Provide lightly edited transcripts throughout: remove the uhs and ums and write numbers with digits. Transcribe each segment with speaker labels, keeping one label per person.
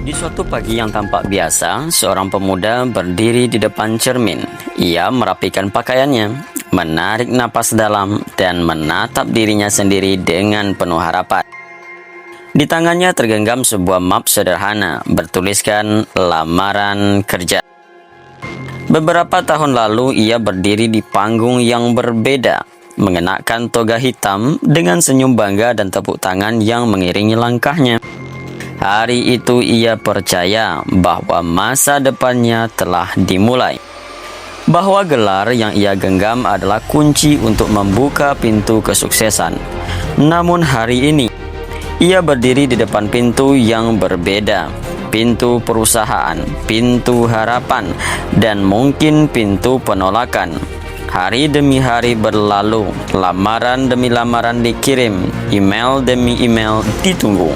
Speaker 1: Di suatu pagi yang tampak biasa, seorang pemuda berdiri di depan cermin. Ia merapikan pakaiannya, menarik napas dalam, dan menatap dirinya sendiri dengan penuh harapan. Di tangannya tergenggam sebuah map sederhana, bertuliskan lamaran kerja. Beberapa tahun lalu, ia berdiri di panggung yang berbeda, mengenakan toga hitam dengan senyum bangga dan tepuk tangan yang mengiringi langkahnya. Hari itu ia percaya bahwa masa depannya telah dimulai. Bahwa gelar yang ia genggam adalah kunci untuk membuka pintu kesuksesan. Namun hari ini, ia berdiri di depan pintu yang berbeda. Pintu perusahaan, pintu harapan, dan mungkin pintu penolakan. Hari demi hari berlalu, lamaran demi lamaran dikirim, email demi email ditunggu.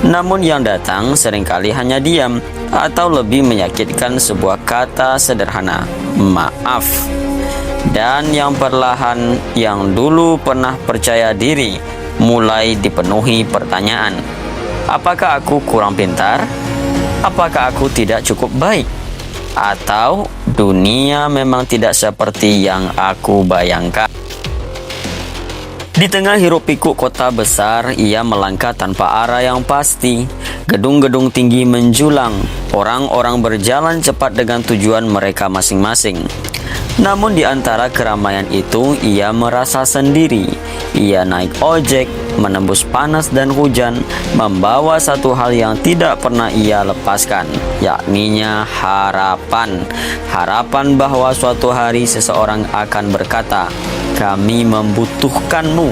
Speaker 1: Namun yang datang seringkali hanya diam, atau lebih menyakitkan sebuah kata sederhana, maaf. Dan yang perlahan, yang dulu pernah percaya diri, mulai dipenuhi pertanyaan. Apakah aku kurang pintar? Apakah aku tidak cukup baik? Atau dunia memang tidak seperti yang aku bayangkan? Di tengah hiruk-pikuk kota besar, ia melangkah tanpa arah yang pasti. Gedung-gedung tinggi menjulang, orang-orang berjalan cepat dengan tujuan mereka masing-masing. Namun di antara keramaian itu, ia merasa sendiri. Ia naik ojek, menembus panas dan hujan, membawa satu hal yang tidak pernah ia lepaskan, yakninya harapan. Harapan bahwa suatu hari seseorang akan berkata, "Kami membutuhkanmu."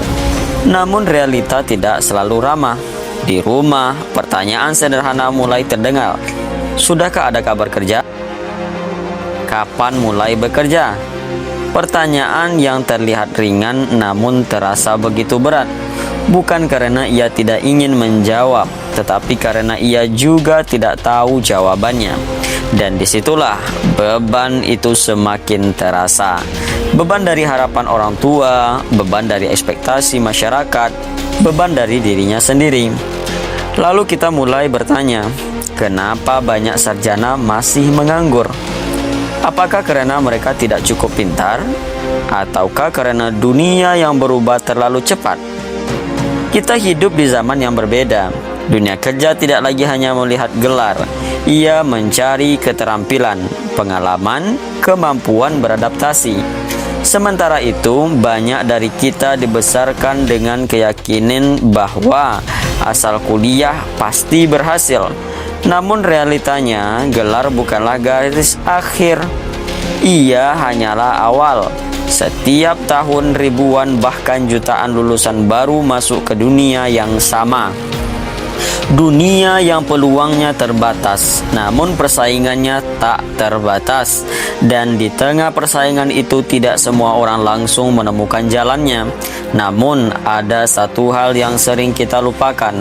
Speaker 1: Namun realita tidak selalu ramah. Di rumah, pertanyaan sederhana mulai terdengar. Sudahkah ada kabar kerja? Kapan mulai bekerja? Pertanyaan yang terlihat ringan namun terasa begitu berat. Bukan karena ia tidak ingin menjawab, tetapi karena ia juga tidak tahu jawabannya. Dan disitulah beban itu semakin terasa. Beban dari harapan orang tua, beban dari ekspektasi masyarakat, beban dari dirinya sendiri. Lalu kita mulai bertanya, kenapa banyak sarjana masih menganggur? Apakah karena mereka tidak cukup pintar? Ataukah karena dunia yang berubah terlalu cepat? Kita hidup di zaman yang berbeda. Dunia kerja tidak lagi hanya melihat gelar. Ia mencari keterampilan, pengalaman, kemampuan beradaptasi. Sementara itu, banyak dari kita dibesarkan dengan keyakinan bahwa asal kuliah pasti berhasil. Namun realitanya, gelar bukanlah garis akhir. Ia hanyalah awal. Setiap tahun ribuan bahkan jutaan lulusan baru masuk ke dunia yang sama. Dunia yang peluangnya terbatas, namun persaingannya tak terbatas. Dan di tengah persaingan itu tidak semua orang langsung menemukan jalannya. Namun ada satu hal yang sering kita lupakan.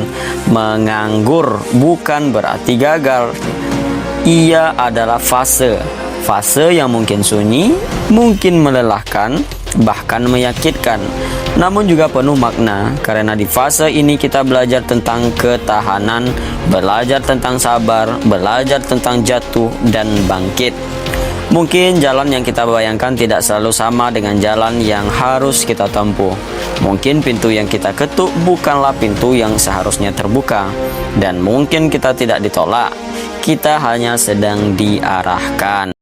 Speaker 1: Menganggur bukan berarti gagal. Ia adalah fase. Fase yang mungkin sunyi, mungkin melelahkan, bahkan menyakitkan, namun juga penuh makna, karena di fase ini kita belajar tentang ketahanan, belajar tentang sabar, belajar tentang jatuh dan bangkit. Mungkin jalan yang kita bayangkan tidak selalu sama dengan jalan yang harus kita tempuh. Mungkin pintu yang kita ketuk bukanlah pintu yang seharusnya terbuka, dan mungkin kita tidak ditolak, kita hanya sedang diarahkan.